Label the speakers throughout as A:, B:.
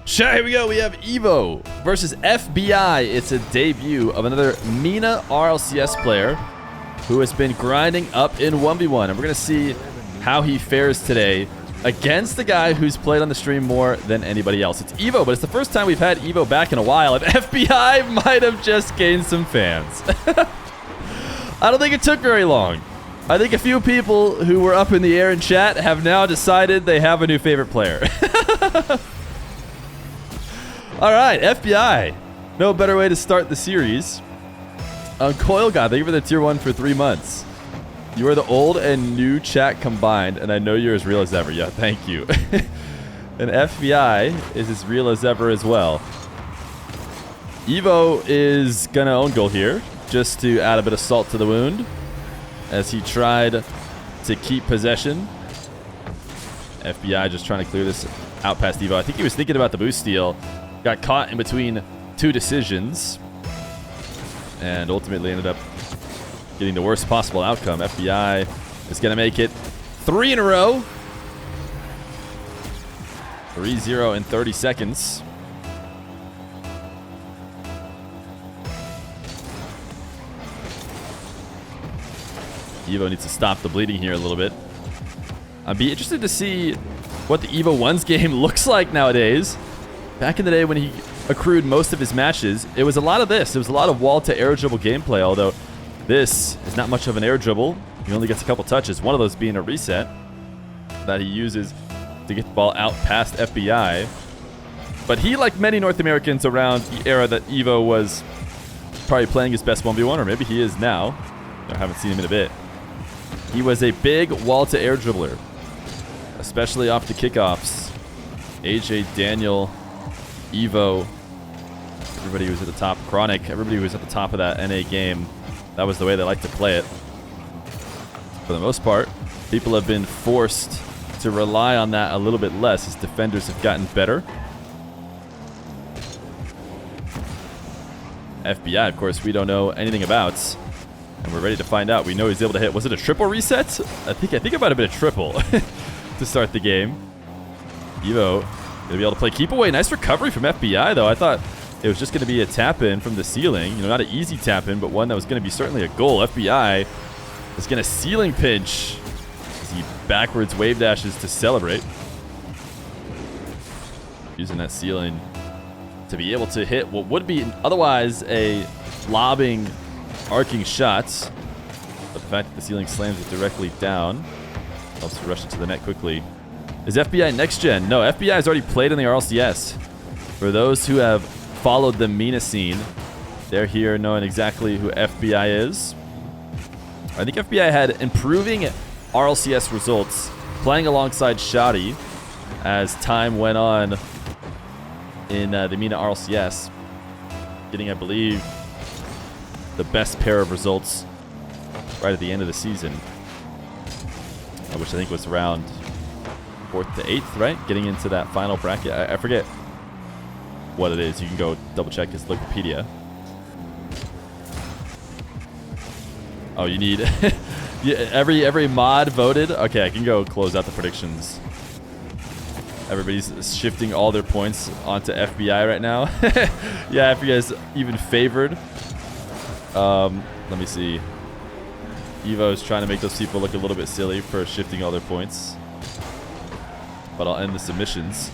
A: Sure, here we go. We have Evoh versus FBI. It's a debut of another MENA RLCS player who has been grinding up in 1v1. And we're going to see how he fares today against the guy who's played on the stream more than anybody else. It's Evoh, but it's the first time we've had Evoh back in a while. And FBI might have just gained some fans. I don't think it took very long. I think a few people who were up in the air in chat have now decided they have a new favorite player. All right, FBI. No better way to start the series. Coil God, thank you for the tier 1 for 3 months. You are the old and new chat combined, and I know you're as real as ever. Yeah, thank you. And FBI is as real as ever as well. Evoh is going to own goal here, just to add a bit of salt to the wound, as he tried to keep possession. FBI just trying to clear this out past Evoh. I think he was thinking about the boost steal. Got caught in between two decisions and ultimately ended up getting the worst possible outcome. FBI is going to make it 3 in a row. 3-0 in 30 seconds. Evoh needs to stop the bleeding here a little bit. I'd be interested to see what the Evoh 1's game looks like nowadays. Back in the day when he accrued most of his matches, it was a lot of this. It was a lot of wall to air dribble gameplay, although this is not much of an air dribble. He only gets a couple touches, one of those being a reset that he uses to get the ball out past FBI. But he, like many North Americans around the era that Evoh was probably playing his best 1v1, or maybe he is now. I haven't seen him in a bit. He was a big wall to air dribbler, especially off the kickoffs. AJ, Daniel, Evoh, everybody who was at the top, Chronic, everybody who was at the top of that NA game, that was the way they like to play it. For the most part, people have been forced to rely on that a little bit less as defenders have gotten better. FBI, of course, we don't know anything about, and we're ready to find out. We know he's able to hit. Was it a triple reset? I think it might have been a triple to start the game. Evoh gonna be able to play keep away. Nice recovery from FBI, though. I thought it was just going to be a tap-in from the ceiling. You know, not an easy tap-in, but one that was going to be certainly a goal. FBI is going to ceiling pinch as he backwards wave dashes to celebrate. Using that ceiling to be able to hit what would be otherwise a lobbing, arcing shot. But the fact that the ceiling slams it directly down helps rush it to the net quickly. Is FBI next gen? No, FBI has already played in the RLCS. For those who have followed the MENA scene, they're here knowing exactly who FBI is. I think FBI had improving RLCS results playing alongside Shoddy as time went on in the MENA RLCS, getting, I believe, the best pair of results right at the end of the season, which I think was around 4th to 8th, right? Getting into that final bracket. I forget what it is. You can go double check his Wikipedia. Oh, you need yeah, every mod voted. Okay, I can go close out the predictions. Everybody's shifting all their points onto FBI right now. Yeah, FBI's even favored. Let me see. Evoh is trying to make those people look a little bit silly for shifting all their points. But I'll end the submissions.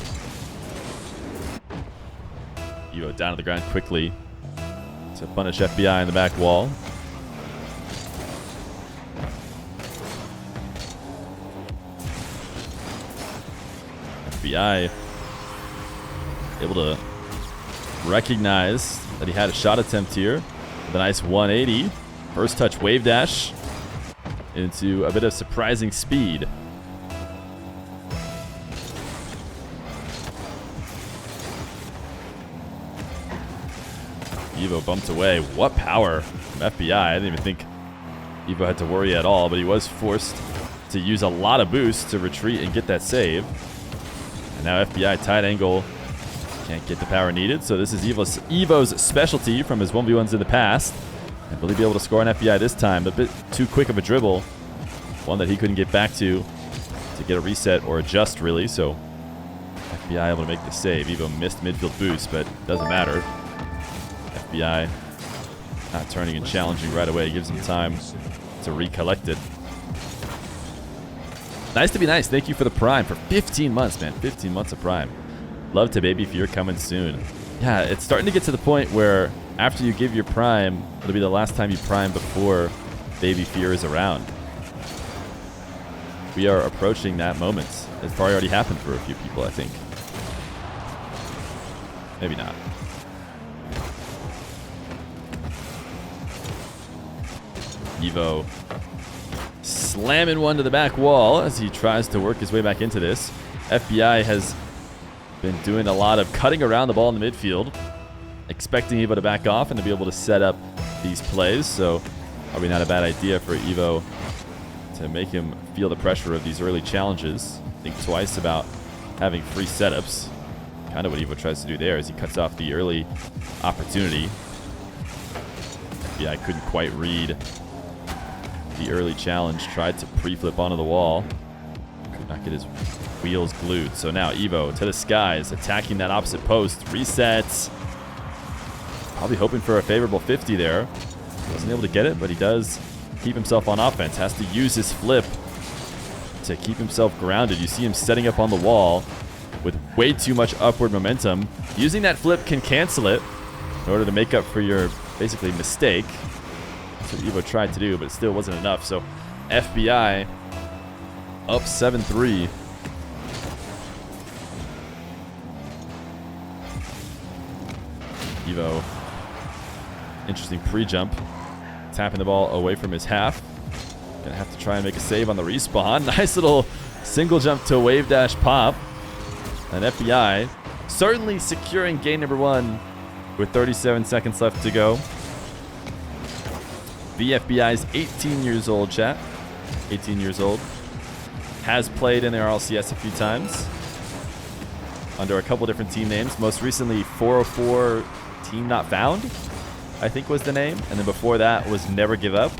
A: Evoh down to the ground quickly to punish FBI in the back wall. FBI able to recognize that he had a shot attempt here with a nice 180. First touch wave dash into a bit of surprising speed. Evoh bumped away. What power from FBI. I didn't even think Evoh had to worry at all, but he was forced to use a lot of boost to retreat and get that save. And now FBI tight angle can't get the power needed, so this is Evoh's specialty from his 1v1s in the past. And will he be able to score on FBI this time? A bit too quick of a dribble. One that he couldn't get back to get a reset or adjust, really, so FBI able to make the save. Evoh missed midfield boost, but doesn't matter. FBI not turning and challenging right away. Gives him time to recollect it. Nice to be nice. Thank you for the Prime for 15 months, man. 15 months of Prime. Love to baby Feer coming soon. Yeah, it's starting to get to the point where after you give your Prime, it'll be the last time you Prime before baby Feer is around. We are approaching that moment. It's probably already happened for a few people, I think. Maybe not. Evoh slamming one to the back wall as he tries to work his way back into this. FBI has been doing a lot of cutting around the ball in the midfield, expecting Evoh to back off and to be able to set up these plays. So probably not a bad idea for Evoh to make him feel the pressure of these early challenges. Think twice about having free setups. Kind of what Evoh tries to do there as he cuts off the early opportunity. FBI couldn't quite read the early challenge, tried to pre-flip onto the wall. Could not get his wheels glued. So now Evoh to the skies, attacking that opposite post. Resets. Probably hoping for a favorable 50 there. Wasn't able to get it, but he does keep himself on offense. Has to use his flip to keep himself grounded. You see him setting up on the wall with way too much upward momentum. Using that flip can cancel it in order to make up for your basically mistake. That's what Evoh tried to do, but it still wasn't enough. So FBI up 7-3. Evoh, interesting pre-jump. Tapping the ball away from his half. Gonna have to try and make a save on the respawn. Nice little single jump to wave dash pop. And FBI certainly securing game number 1 with 37 seconds left to go. VFBI's 18 years old, chat. 18 years old. Has played in their RLCS a few times under a couple different team names. Most recently, 404 Team Not Found, I think was the name. And then before that was Never Give Up.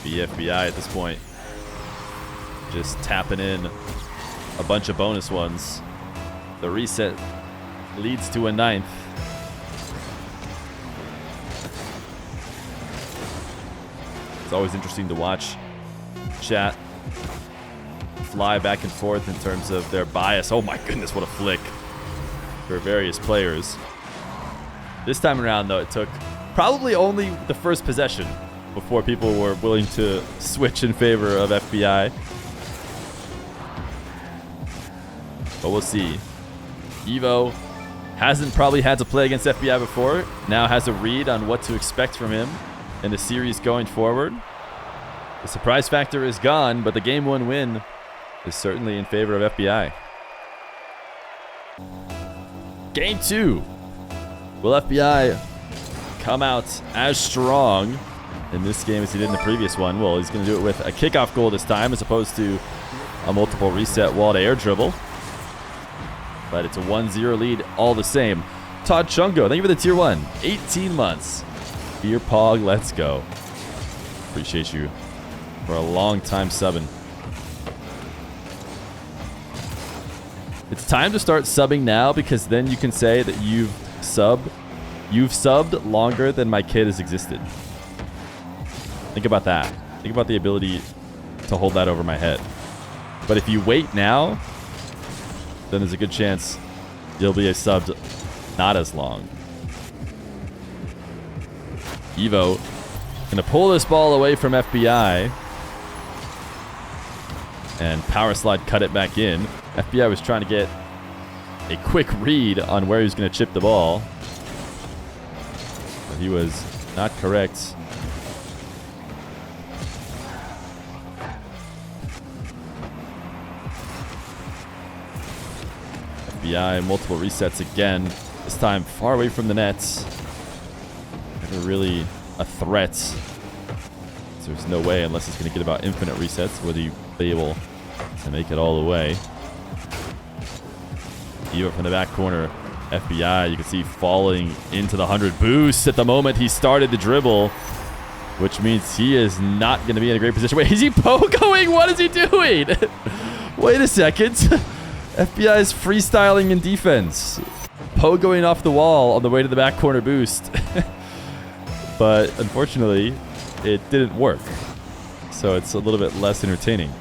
A: VFBI at this point just tapping in a bunch of bonus ones. The reset leads to a 9th. It's always interesting to watch chat fly back and forth in terms of their bias. Oh my goodness, what a flick for various players. This time around, though, it took probably only the first possession before people were willing to switch in favor of FBI. But we'll see. Evoh hasn't probably had to play against FBI before. Now has a read on what to expect from him in the series going forward. The surprise factor is gone, but the game 1 win is certainly in favor of FBI. Game 2. Will FBI come out as strong in this game as he did in the previous one? Well, he's going to do it with a kickoff goal this time as opposed to a multiple reset wall to air dribble. But it's a 1-0 lead all the same. Todd Chungo, thank you for the tier 1. 18 months. Feer Pog, let's go. Appreciate you for a long time subbing. It's time to start subbing now because then you can say that you've subbed longer than my kid has existed. Think about that. Think about the ability to hold that over my head. But if you wait now, then there's a good chance you'll be a subbed not as long. Evoh gonna pull this ball away from FBI and power slide cut it back in. FBI was trying to get a quick read on where he was gonna chip the ball, but he was not correct. FBI multiple resets again. This time far away from the nets. Never really a threat. So there's no way, unless he's going to get about infinite resets, would he be able to make it all the way. Evoh from the back corner. FBI, you can see falling into the 100 boost at the moment he started the dribble. which means he is not going to be in a great position. Wait, is he pogoing? What is he doing? Wait a second. FBI is freestyling in defense. Pogoing off the wall on the way to the back corner boost. But unfortunately, it didn't work. So it's a little bit less entertaining.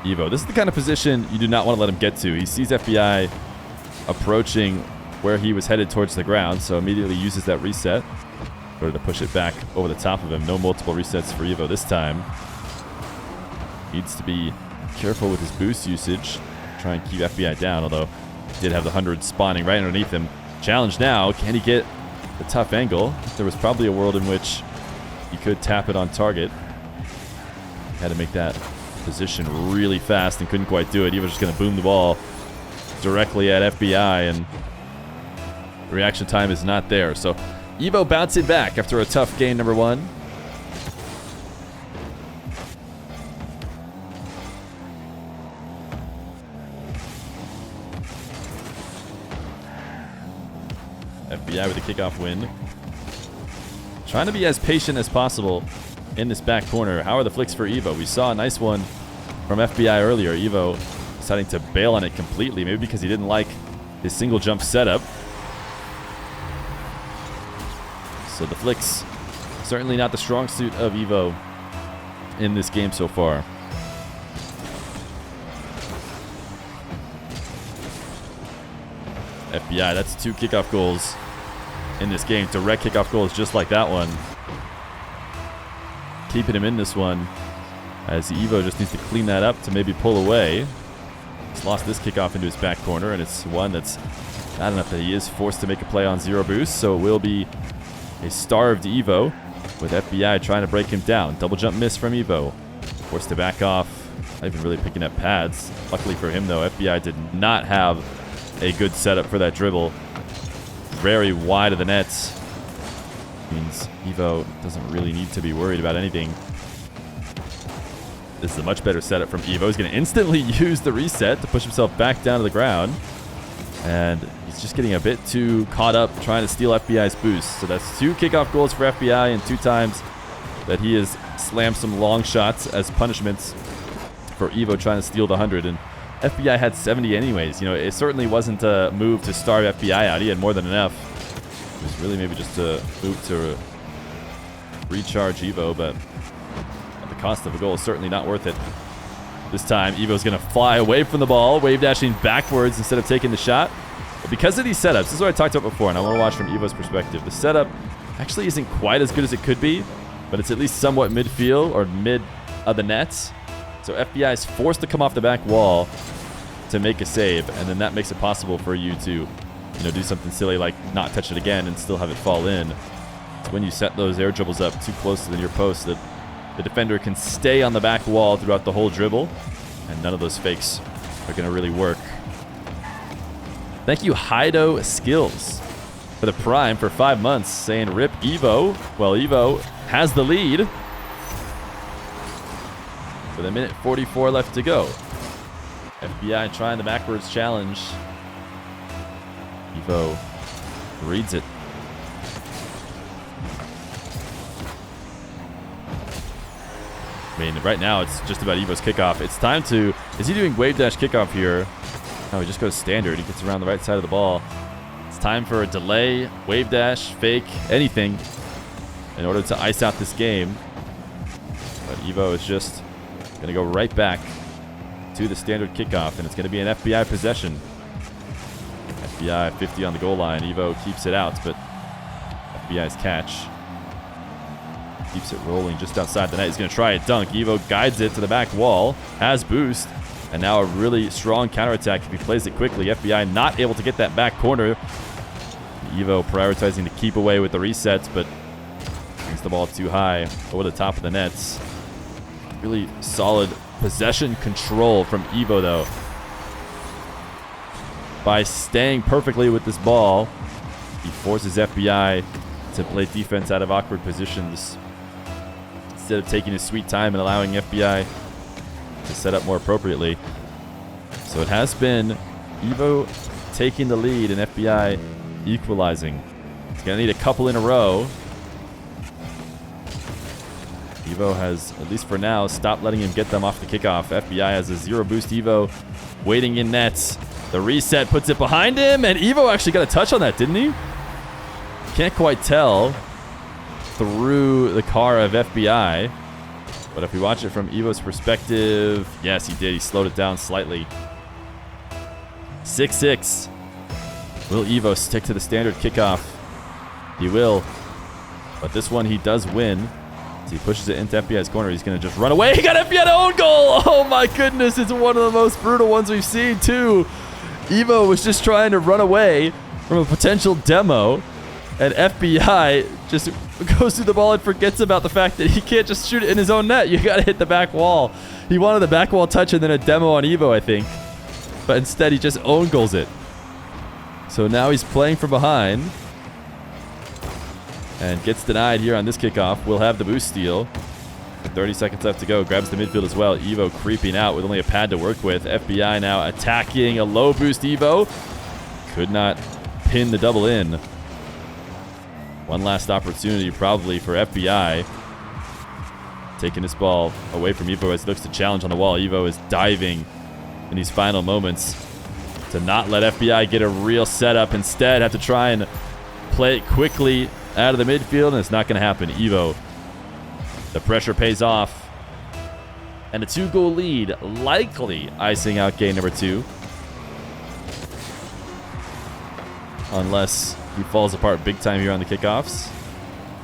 A: Evoh, this is the kind of position you do not want to let him get to. He sees FBI approaching where he was headed towards the ground, so immediately uses that reset in order to push it back over the top of him. No multiple resets for Evoh this time. Needs to be careful with his boost usage. Try and keep FBI down, although he did have the 100 spawning right underneath him. Challenge now, can he get the tough angle? There was probably a world in which he could tap it on target. Had to make that position really fast and couldn't quite do it. He was just going to boom the ball directly at FBI, and reaction time is not there. So Evoh bouncing back after a tough game number 1. FBI with a kickoff win. Trying to be as patient as possible in this back corner. How are the flicks for Evoh? We saw a nice one from FBI earlier. Evoh deciding to bail on it completely, maybe because he didn't like his single jump setup. So the flicks, certainly not the strong suit of Evoh in this game so far. FBI, that's 2 kickoff goals in this game. Direct kickoff goals just like that one. Keeping him in this one, as Evoh just needs to clean that up to maybe pull away. He's lost this kickoff into his back corner, and it's one that's not enough that he is forced to make a play on 0 boost, so it will be a starved Evoh with FBI trying to break him down. Double jump miss from Evoh. Forced to back off. Not even really picking up pads. Luckily for him, though, FBI did not have a good setup for that dribble. Very wide of the nets. Means Evoh doesn't really need to be worried about anything. This is a much better setup from Evoh. He's going to instantly use the reset to push himself back down to the ground. And he's just getting a bit too caught up trying to steal FBI's boost. So that's 2 kickoff goals for FBI, and 2 times that he has slammed some long shots as punishments for Evoh trying to steal the 100. And FBI had 70 anyways. You know, it certainly wasn't a move to starve FBI out. He had more than enough. It was really maybe just a move to recharge Evoh, but at the cost of a goal, certainly not worth it. This time, Evoh's going to fly away from the ball, wave dashing backwards instead of taking the shot. But because of these setups, this is what I talked about before, and I want to watch from Evoh's perspective. The setup actually isn't quite as good as it could be, but it's at least somewhat midfield or mid of the nets. So FBI is forced to come off the back wall to make a save, and then that makes it possible for you to, do something silly like not touch it again and still have it fall in. It's when you set those air dribbles up too close to the near post that the defender can stay on the back wall throughout the whole dribble, and none of those fakes are going to really work. Thank you, Hido Skills, for the Prime for 5 months, saying rip Evoh. Well, Evoh has the lead with 1:44 left to go. FBI trying the backwards challenge. Evoh reads it. I mean, right now it's just about Evoh's kickoff. It's time to... Is he doing wave dash kickoff here? No, he just goes standard. He gets around the right side of the ball. It's time for a delay, wave dash, fake, anything in order to ice out this game. But Evoh is just going to go right back to the standard kickoff, and it's going to be an FBI possession. FBI 50 on the goal line. Evoh keeps it out, but FBI's catch keeps it rolling just outside the net. He's going to try a dunk. Evoh guides it to the back wall, has boost, and now a really strong counterattack if he plays it quickly. FBI not able to get that back corner. Evoh prioritizing to keep away with the resets, but brings the ball too high over the top of the nets. Really solid possession control from Evoh, though. By staying perfectly with this ball, he forces FBI to play defense out of awkward positions instead of taking his sweet time and allowing FBI to set up more appropriately. So it has been Evoh taking the lead and FBI equalizing. He's going to need a couple in a row. Evoh has, at least for now, stopped letting him get them off the kickoff. FBI has a 0 boost Evoh waiting in nets. The reset puts it behind him, and Evoh actually got a touch on that, didn't he? Can't quite tell through the car of FBI. But if we watch it from Evoh's perspective, yes, he did. He slowed it down slightly. 6-6. Will Evoh stick to the standard kickoff? He will. But this one he does win. As he pushes it into FBI's corner, he's going to just run away. He got FBI to own goal. Oh my goodness. It's one of the most brutal ones we've seen too. Evoh was just trying to run away from a potential demo. And FBI just goes through the ball and forgets about the fact that he can't just shoot it in his own net. You got to hit the back wall. He wanted the back wall touch and then a demo on Evoh, I think. But instead, he just own goals it. So now he's playing from behind. And gets denied here on this kickoff. We'll have the boost steal. 30 seconds left to go. Grabs the midfield as well. Evoh creeping out with only a pad to work with. FBI now attacking a low boost Evoh. Could not pin the double in. One last opportunity probably for FBI. Taking this ball away from Evoh as he looks to challenge on the wall. Evoh is diving in these final moments to not let FBI get a real setup. Instead, have to try and play it quickly out of the midfield, and it's not going to happen. Evoh, the pressure pays off. And a 2-goal lead, likely icing out game number 2. Unless he falls apart big time here on the kickoffs.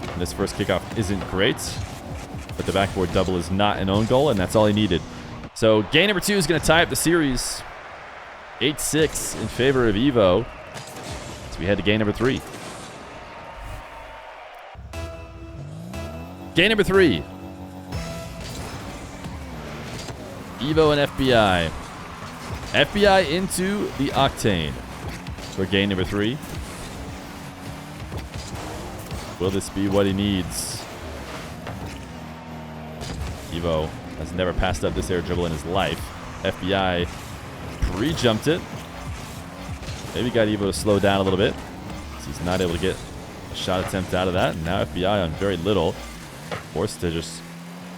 A: And this first kickoff isn't great, but the backboard double is not an own goal, and that's all he needed. So game number 2 is going to tie up the series. 8-6 in favor of Evoh. So we head to game number 3. Game number 3. Evoh and FBI. FBI into the Octane for game number 3. Will this be what he needs? Evoh has never passed up this air dribble in his life. FBI pre-jumped it. Maybe got Evoh to slow down a little bit. He's not able to get a shot attempt out of that. And now FBI on very little. Forced to just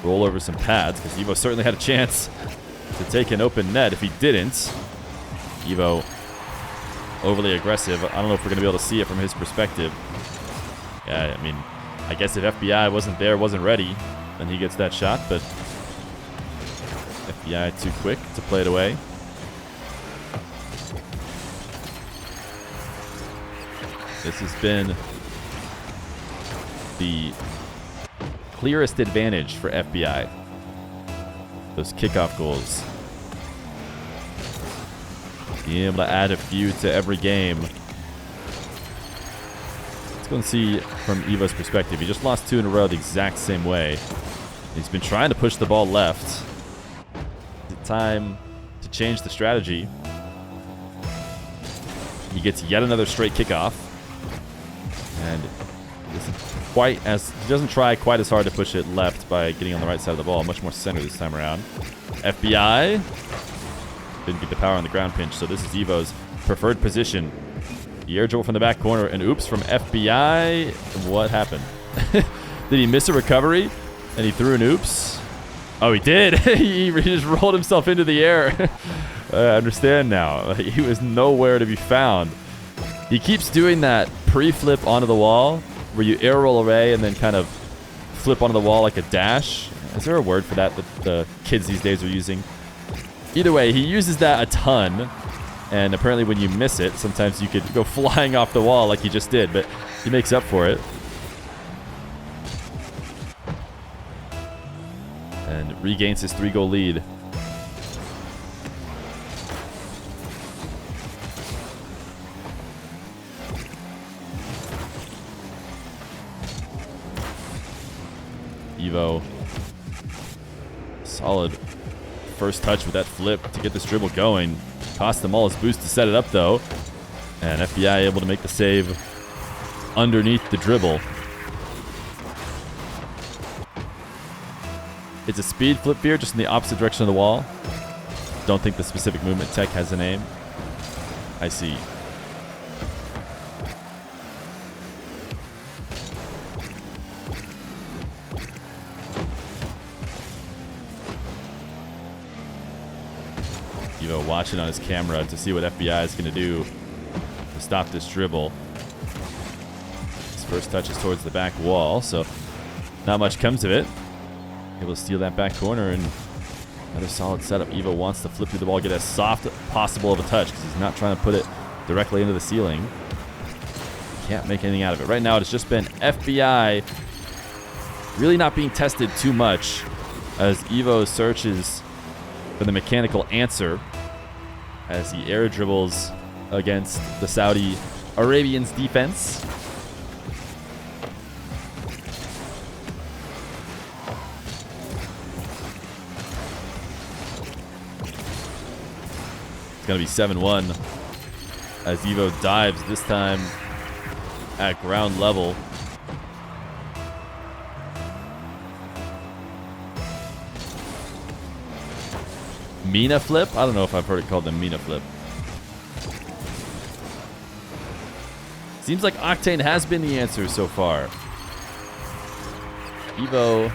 A: roll over some pads because Evoh certainly had a chance to take an open net. If he didn't, Evoh overly aggressive. I don't know if we're going to be able to see it from his perspective. Yeah, I mean, I guess if FBI wasn't there, wasn't ready, then he gets that shot, but FBI too quick to play it away. This has been the clearest advantage for FBI. Those kickoff goals. Being able to add a few to every game. Let's go and see from Evoh's perspective. He just lost 2 in a row the exact same way. He's been trying to push the ball left. It's time to change the strategy. He gets yet another straight kickoff. And he doesn't try quite as hard to push it left by getting on the right side of the ball. Much more center this time around. FBI didn't get the power on the ground pinch, so this is Evoh's preferred position. The air dribble from the back corner, and oops from FBI. What happened? Did he miss a recovery and he threw an oops? Oh, he did. He just rolled himself into the air. I understand now. He was nowhere to be found. He keeps doing that pre-flip onto the wall where you air roll away and then kind of flip onto the wall like a dash. Is there a word for that the kids these days are using? Either way, he uses that a ton. And apparently when you miss it, sometimes you could go flying off the wall like he just did, but he makes up for it. And regains his 3-goal lead. Evoh, solid first touch with that flip to get this dribble going. Cost them all his boost to set it up though. And FBI able to make the save underneath the dribble. It's a speed flip Feer, just in the opposite direction of the wall. Don't think the specific movement tech has a name. I see. Evoh watching on his camera to see what FBI is going to do to stop this dribble. His first touch is towards the back wall, so not much comes of it. Able to steal that back corner, and another solid setup. Evoh wants to flip through the ball, get as soft as possible of a touch because he's not trying to put it directly into the ceiling. Can't make anything out of it. Right now, it's just been FBI really not being tested too much as Evoh searches for the mechanical answer as he air dribbles against the Saudi Arabians' defense. It's going to be 7-1 as Evoh dives, this time at ground level. MENA flip? I don't know if I've heard it called the MENA flip. Seems like Octane has been the answer so far. Evoh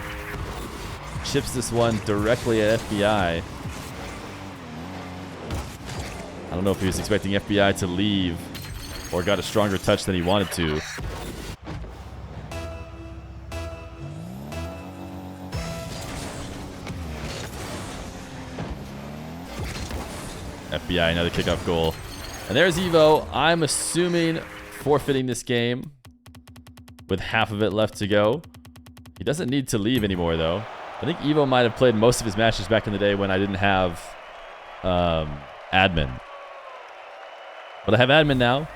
A: chips this one directly at FBI. I don't know if he was expecting FBI to leave or got a stronger touch than he wanted to. FBI, another kickoff goal. And there's Evoh. I'm assuming forfeiting this game with half of it left to go. He doesn't need to leave anymore, though. I think Evoh might have played most of his matches back in the day when I didn't have admin. But I have admin now.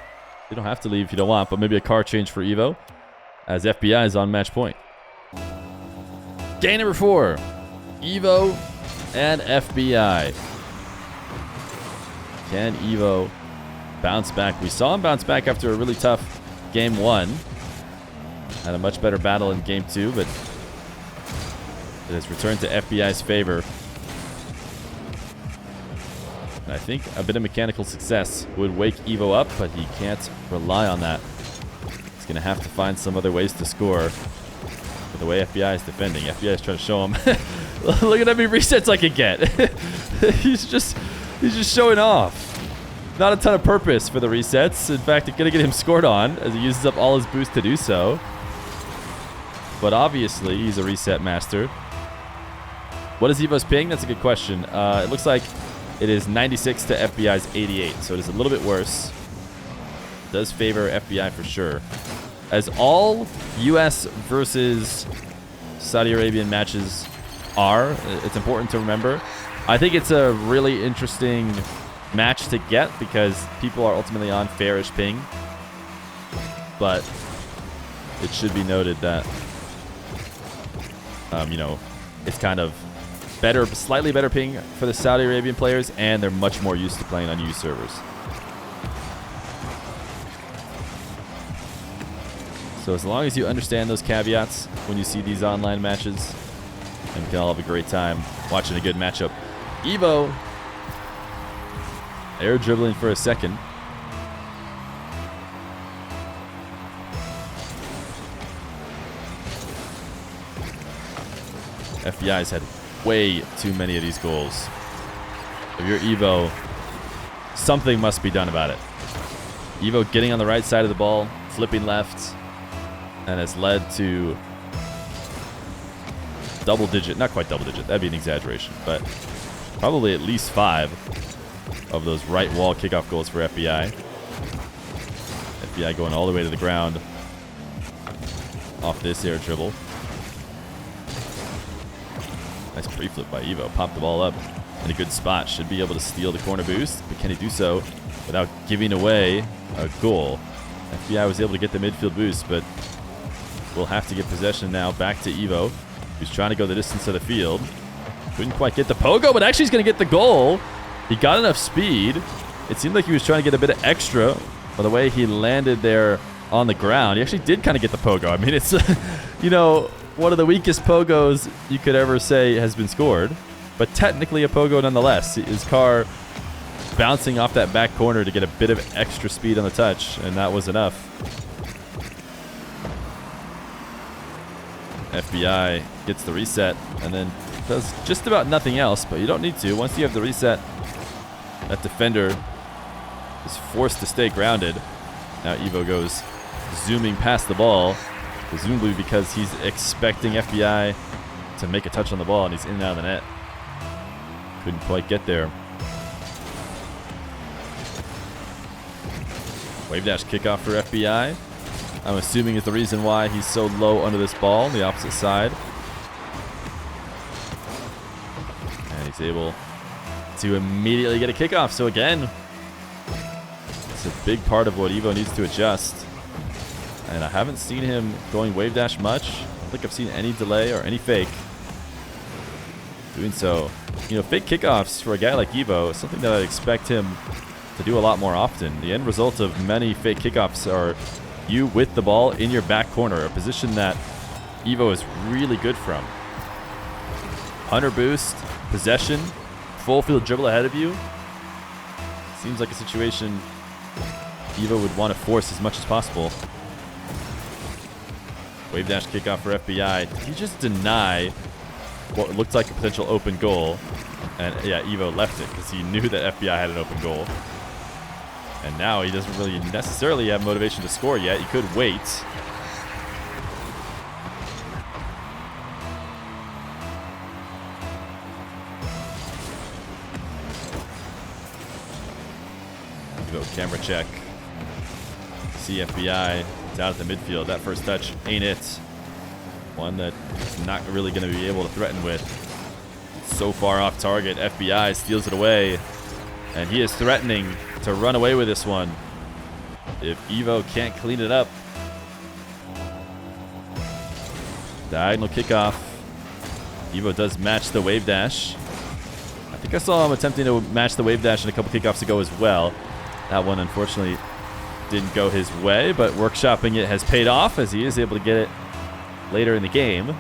A: You don't have to leave if you don't want, but maybe a car change for Evoh as FBI is on match point. Game number 4. Evoh and FBI. Can Evoh bounce back? We saw him bounce back after a really tough game 1. Had a much better battle in game 2, but it has returned to FBI's favor. And I think a bit of mechanical success would wake Evoh up, but he can't rely on that. He's going to have to find some other ways to score. But the way FBI is defending, FBI is trying to show him. Look at how many resets I can get. He's just showing off. Not a ton of purpose for the resets. In fact, it's going to get him scored on as he uses up all his boost to do so. But obviously, he's a reset master. What is Evoh's ping? That's a good question. It looks like it is 96 to FBI's 88, so it is a little bit worse. It does favor FBI for sure. As all US versus Saudi Arabian matches are, it's important to remember. I think it's a really interesting match to get because people are ultimately on fairish ping. But it should be noted that, you know, it's kind of better, slightly better ping for the Saudi Arabian players, and they're much more used to playing on used servers. So as long as you understand those caveats when you see these online matches, and we can all have a great time watching a good matchup. Evoh air dribbling for a second. FBI's had way too many of these goals. If you're Evoh, something must be done about it. Evoh getting on the right side of the ball, flipping left, and has led to double digit, not quite double digit, that'd be an exaggeration, but probably at least 5 of those right wall kickoff goals for FBI. FBI going all the way to the ground off this air dribble. Nice pre-flip by Evoh. Popped the ball up in a good spot. Should be able to steal the corner boost, but can he do so without giving away a goal? FBI was able to get the midfield boost, but we'll have to get possession now back to Evoh, who's trying to go the distance of the field. Couldn't quite get the pogo, but actually he's going to get the goal. He got enough speed. It seemed like he was trying to get a bit of extra by the way he landed there on the ground. He actually did kind of get the pogo. I mean, it's, you know, one of the weakest pogos you could ever say has been scored, but technically a pogo nonetheless. His car bouncing off that back corner to get a bit of extra speed on the touch, and that was enough. FBI gets the reset and then does just about nothing else, but you don't need to. Once you have the reset, That defender is forced to stay grounded. Now Evoh goes zooming past the ball, presumably because he's expecting FBI to make a touch on the ball, and he's in and out of the net. Couldn't quite get there. Wave dash kickoff for FBI. I'm assuming is the reason why he's so low under this ball on the opposite side. And he's able to immediately get a kickoff. So again, it's a big part of what Evoh needs to adjust. And I haven't seen him going wave dash much. I don't think I've seen any delay or any fake. Doing so, fake kickoffs for a guy like Evoh is something that I'd expect him to do a lot more often. The end result of many fake kickoffs are you with the ball in your back corner, a position that Evoh is really good from. Hunter boost, possession, full field dribble ahead of you. Seems like a situation Evoh would want to force as much as possible. Wave dash kickoff for FBI. Did he just deny what looked like a potential open goal? And yeah, Evoh left it because he knew that FBI had an open goal. And now he doesn't really necessarily have motivation to score yet. He could wait. Evoh camera check. See FBI. It's out at the midfield. That first touch ain't it. One that he's not really going to be able to threaten with. So far off target. FBI steals it away. And he is threatening to run away with this one if Evoh can't clean it up. Diagonal kickoff. Evoh does match the wave dash. I think I saw him attempting to match the wave dash in a couple kickoffs ago as well. That one unfortunately didn't go his way, but workshopping it has paid off as he is able to get it later in the game.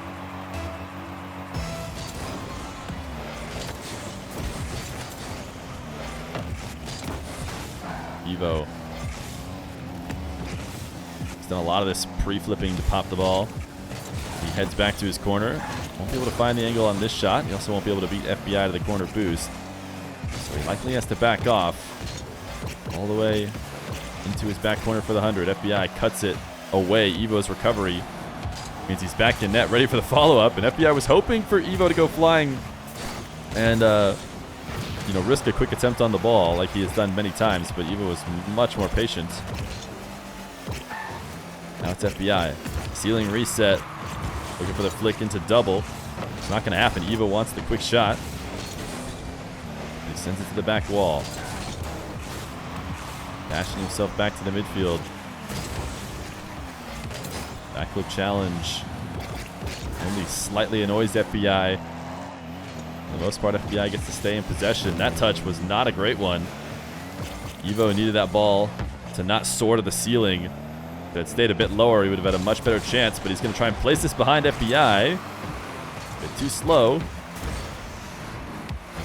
A: Evoh. He's done a lot of this pre-flipping to pop the ball. He heads back to his corner. Won't be able to find the angle on this shot. He also won't be able to beat FBI to the corner boost. So he likely has to back off all the way into his back corner for the 100. FBI cuts it away. Evoh's recovery means he's back in net, ready for the follow-up. And FBI was hoping for Evoh to go flying and risk a quick attempt on the ball like he has done many times, but Evoh was much more patient. Now it's FBI. Ceiling reset. Looking for the flick into double. It's not going to happen. Evoh wants the quick shot. He sends it to the back wall. Dashing himself back to the midfield. Backflip challenge. Only slightly annoys FBI. For the most part, FBI gets to stay in possession. That touch was not a great one. Evoh needed that ball to not soar to the ceiling. If it had stayed a bit lower, he would have had a much better chance, but he's going to try and place this behind FBI. A bit too slow.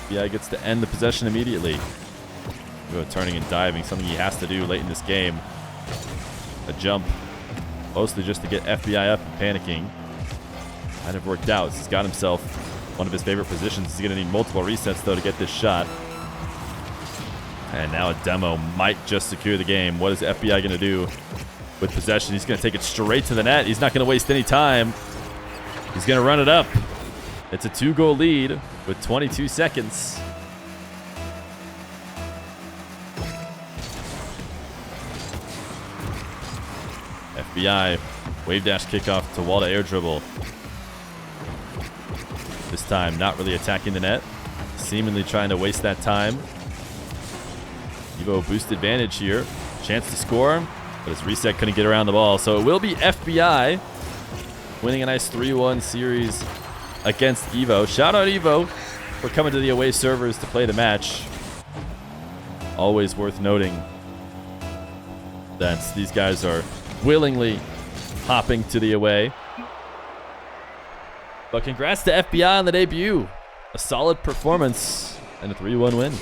A: FBI gets to end the possession immediately. Evoh turning and diving, something he has to do late in this game. A jump, mostly just to get FBI up and panicking. Might have worked out. He's got himself one of his favorite positions. He's going to need multiple resets, though, to get this shot. And now a demo might just secure the game. What is FBI going to do with possession? He's going to take it straight to the net. He's not going to waste any time. He's going to run it up. It's a 2-goal lead with 22 seconds. FBI, wave dash kickoff to wall to air dribble. This time, not really attacking the net. Seemingly trying to waste that time. Evoh boost advantage here. Chance to score, but his reset couldn't get around the ball. So it will be FBI winning a nice 3-1 series against Evoh. Shout out Evoh for coming to the away servers to play the match. Always worth noting that these guys are willingly hopping to the away. But congrats to FBI on the debut. A solid performance and a 3-1 win.